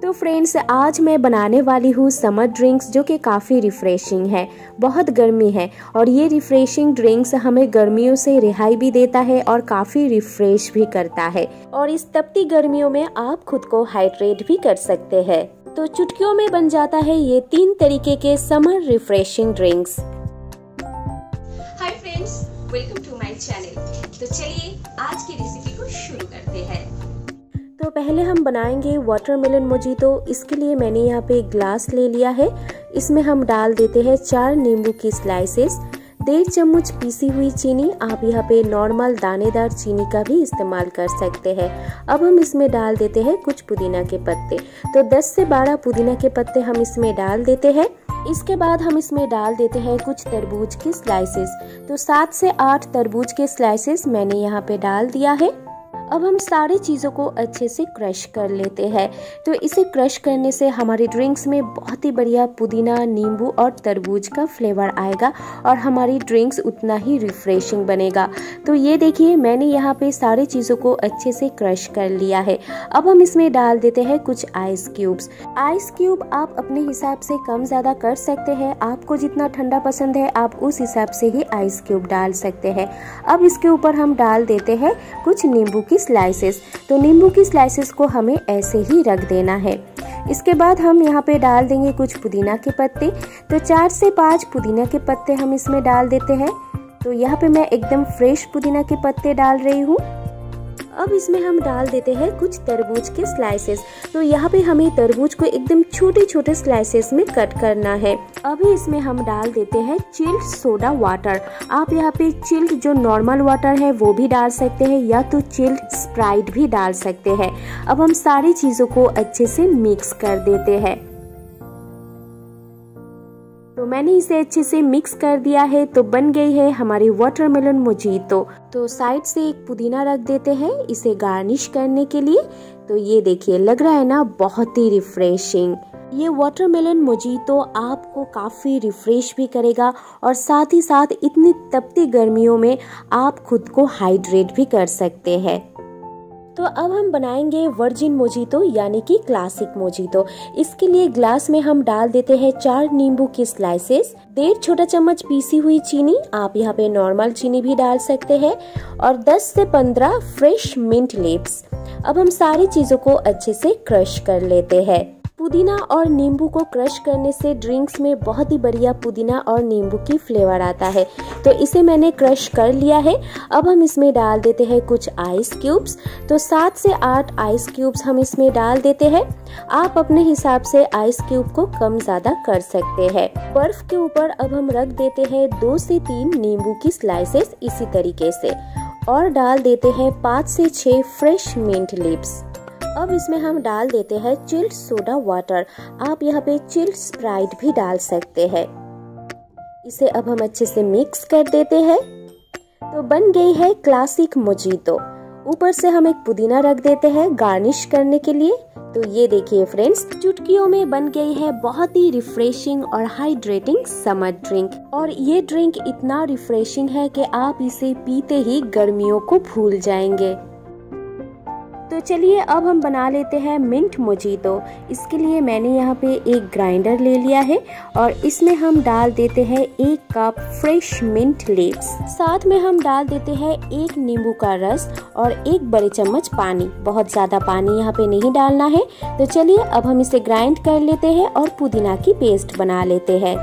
तो फ्रेंड्स, आज मैं बनाने वाली हूँ समर ड्रिंक्स जो कि काफ़ी रिफ़्रेशिंग है। बहुत गर्मी है और ये रिफ़्रेशिंग ड्रिंक्स हमें गर्मियों से रिहाई भी देता है और काफ़ी रिफ़्रेश भी करता है। और इस तपती गर्मियों में आप खुद को हाइड्रेट भी कर सकते हैं। तो चुटकियों में बन जाता है ये 3 तरीके के summer refreshing drinks. Hi friends, welcome to my channel. तो चलिए आज की रेसिपी को शुरू करते हैं। तो पहले हम बनाएंगे वाटरमेलन मोजीतो। इसके लिए मैंने यहाँ पे एक ग्लास ले लिया है। इसमें हम डाल देते हैं 4 नींबू की स्लाइसेस, 1.5 चम्मच पीसी हुई चीनी। आप यहाँ पे नॉर्मल दानेदार चीनी का भी इस्तेमाल कर सकते हैं। अब हम इसमें डाल देते हैं कुछ पुदीना के पत्ते। तो 10 से 12 पुदीना के पत्ते हम इसमें डाल देते हैं। इसके बाद हम इसमें डाल देते हैं कुछ तरबूज के स्लाइसेस। तो 7 से 8 तरबूज के स्लाइसेस मैंने यहाँ पे डाल दिया है। अब हम सारी चीज़ों को अच्छे से क्रश कर लेते हैं। तो इसे क्रश करने से हमारे ड्रिंक्स में बहुत ही बढ़िया पुदीना, नींबू और तरबूज का फ्लेवर आएगा और हमारी ड्रिंक्स उतना ही रिफ्रेशिंग बनेगा। तो ये देखिए, मैंने यहाँ पे सारी चीज़ों को अच्छे से क्रश कर लिया है। अब हम इसमें डाल देते हैं कुछ आइस क्यूब्स। आइस क्यूब आप अपने हिसाब से कम ज़्यादा कर सकते हैं। आपको जितना ठंडा पसंद है आप उस हिसाब से ही आइस क्यूब डाल सकते हैं। अब इसके ऊपर हम डाल देते हैं कुछ नींबू की स्लाइसेस। तो नींबू की स्लाइसेस को हमें ऐसे ही रख देना है। इसके बाद हम यहाँ पे डाल देंगे कुछ पुदीना के पत्ते। तो 4 से 5 पुदीना के पत्ते हम इसमें डाल देते हैं। तो यहाँ पे मैं एकदम फ्रेश पुदीना के पत्ते डाल रही हूँ। अब इसमें हम डाल देते हैं कुछ तरबूज के स्लाइसेस। तो यहाँ पे हमें तरबूज को एकदम छोटे छोटे स्लाइसेस में कट करना है। अभी इसमें हम डाल देते हैं चिल्ड सोडा वाटर। आप यहाँ पे चिल्ड जो नॉर्मल वाटर है वो भी डाल सकते हैं या तो चिल्ड स्प्राइट भी डाल सकते हैं। अब हम सारी चीजों को अच्छे से मिक्स कर देते हैं। तो मैंने इसे अच्छे से मिक्स कर दिया है। तो बन गई है हमारी वाटरमेलन मोजीतो। तो साइड से एक पुदीना रख देते हैं इसे गार्निश करने के लिए। तो ये देखिए, लग रहा है ना बहुत ही रिफ्रेशिंग। ये वाटरमेलन मोजीतो आपको काफी रिफ्रेश भी करेगा और साथ ही साथ इतनी तपती गर्मियों में आप खुद को हाइड्रेट भी कर सकते हैं। तो अब हम बनाएंगे वर्जिन मोजीतो यानी कि क्लासिक मोजीतो। इसके लिए ग्लास में हम डाल देते हैं 4 नींबू की स्लाइसेस, 1.5 छोटा चम्मच पीसी हुई चीनी। आप यहाँ पे नॉर्मल चीनी भी डाल सकते हैं और 10 से 15 फ्रेश मिंट लीव्स। अब हम सारी चीजों को अच्छे से क्रश कर लेते हैं। पुदीना और नींबू को क्रश करने से ड्रिंक्स में बहुत ही बढ़िया पुदीना और नींबू की फ्लेवर आता है। तो इसे मैंने क्रश कर लिया है। अब हम इसमें डाल देते हैं कुछ आइस क्यूब्स। तो 7 से 8 आइस क्यूब्स हम इसमें डाल देते हैं। आप अपने हिसाब से आइस क्यूब को कम ज्यादा कर सकते हैं। बर्फ के ऊपर अब हम रख देते हैं 2 से 3 नींबू की स्लाइसेस इसी तरीके से और डाल देते हैं 5 से 6 फ्रेश मिंट लीव्स। अब इसमें हम डाल देते हैं चिल्ड सोडा वाटर। आप यहाँ पे चिल्ड स्प्राइट भी डाल सकते हैं। इसे अब हम अच्छे से मिक्स कर देते हैं। तो बन गई है क्लासिक मोजीतो। ऊपर से हम एक पुदीना रख देते हैं गार्निश करने के लिए। तो ये देखिए फ्रेंड्स, चुटकियों में बन गई है बहुत ही रिफ्रेशिंग और हाइड्रेटिंग समर ड्रिंक। और ये ड्रिंक इतना रिफ्रेशिंग है कि आप इसे पीते ही गर्मियों को भूल जाएंगे। तो चलिए अब हम बना लेते हैं मिंट मोजीतो। इसके लिए मैंने यहाँ पे एक ग्राइंडर ले लिया है और इसमें हम डाल देते हैं 1 कप फ्रेश मिंट लीव्स। साथ में हम डाल देते हैं 1 नींबू का रस और 1 बड़े चम्मच पानी। बहुत ज्यादा पानी यहाँ पे नहीं डालना है। तो चलिए अब हम इसे ग्राइंड कर लेते हैं और पुदीना की पेस्ट बना लेते हैं।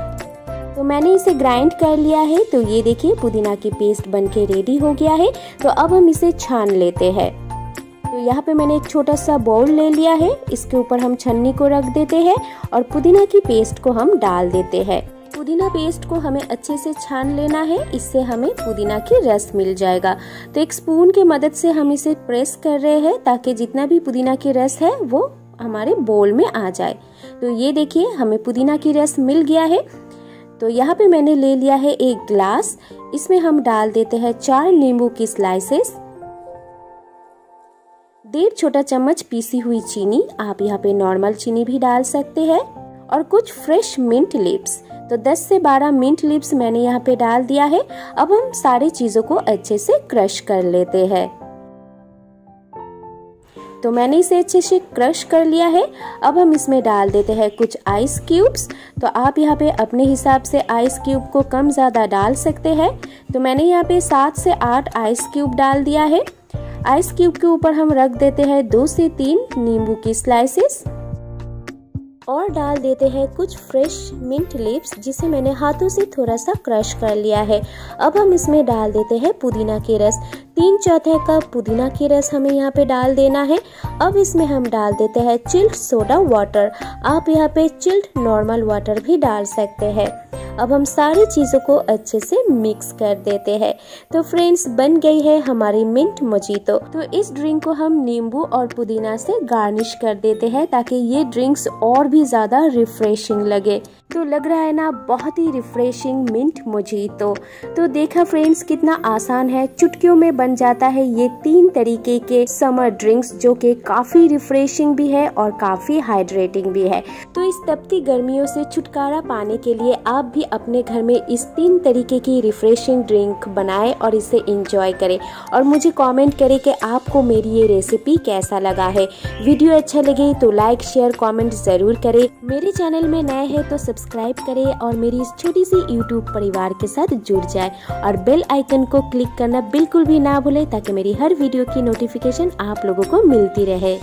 तो मैंने इसे ग्राइंड कर लिया है। तो ये देखिए, पुदीना की पेस्ट बनके रेडी हो गया है। तो अब हम इसे छान लेते हैं। तो यहाँ पे मैंने एक छोटा सा बाउल ले लिया है। इसके ऊपर हम छन्नी को रख देते हैं और पुदीना की पेस्ट को हम डाल देते हैं। पुदीना पेस्ट को हमें अच्छे से छान लेना है, इससे हमें पुदीना की रस मिल जाएगा। तो एक स्पून की मदद से हम इसे प्रेस कर रहे हैं ताकि जितना भी पुदीना की रस है वो हमारे बोल में आ जाए। तो ये देखिए, हमें पुदीना की रस मिल गया है। तो यहाँ पे मैंने ले लिया है एक ग्लास। इसमें हम डाल देते हैं 4 नींबू की स्लाइसेस, 1.5 छोटा चम्मच पीसी हुई चीनी। आप यहाँ पे नॉर्मल चीनी भी डाल सकते हैं और कुछ फ्रेश मिंट लीव्स। तो 10 से 12 मिंट लीव्स मैंने यहाँ पे डाल दिया है। अब हम सारी चीजों को अच्छे से क्रश कर लेते हैं। तो मैंने इसे अच्छे से क्रश कर लिया है। अब हम इसमें डाल देते हैं कुछ आइस क्यूब्स। तो आप यहाँ पे अपने हिसाब से आइस क्यूब को कम ज़्यादा डाल सकते हैं। तो मैंने यहाँ पे 7 से 8 आइस क्यूब डाल दिया है। आइस क्यूब के ऊपर हम रख देते हैं 2 से 3 नींबू की स्लाइसेस और डाल देते हैं कुछ फ्रेश मिंट लीव्स जिसे मैंने हाथों से थोड़ा सा क्रश कर लिया है। अब हम इसमें डाल देते हैं पुदीना के रस। 3/4 कप पुदीना के रस हमें यहाँ पे डाल देना है। अब इसमें हम डाल देते हैं चिल्ड सोडा वाटर। आप यहाँ पे चिल्ड नॉर्मल वाटर भी डाल सकते हैं। अब हम सारी चीज़ों को अच्छे से मिक्स कर देते हैं। तो फ्रेंड्स, बन गई है हमारी मिंट मोजीतो। तो इस ड्रिंक को हम नींबू और पुदीना से गार्निश कर देते हैं ताकि ये ड्रिंक्स और भी ज़्यादा रिफ्रेशिंग लगे। तो लग रहा है ना बहुत ही रिफ्रेशिंग मिंट मोजीतो। तो देखा फ्रेंड्स, कितना आसान है, चुटकियों में बन जाता है ये 3 तरीके के समर ड्रिंक्स जो कि काफ़ी रिफ्रेशिंग भी है और काफ़ी हाइड्रेटिंग भी है। तो इस तपती गर्मियों से छुटकारा पाने के लिए आप भी अपने घर में इस 3 तरीके की रिफ्रेशिंग ड्रिंक बनाएं और इसे एंजॉय करें और मुझे कमेंट करें कि आपको मेरी ये रेसिपी कैसा लगा है। वीडियो अच्छा लगे तो लाइक शेयर कमेंट जरूर करें। मेरे चैनल में नए हैं तो सब्सक्राइब करें और मेरी इस छोटी सी यूट्यूब परिवार के साथ जुड़ जाए और बेल आइकन को क्लिक करना बिल्कुल भी ना भूलें ताकि मेरी हर वीडियो की नोटिफिकेशन आप लोगों को मिलती रहे।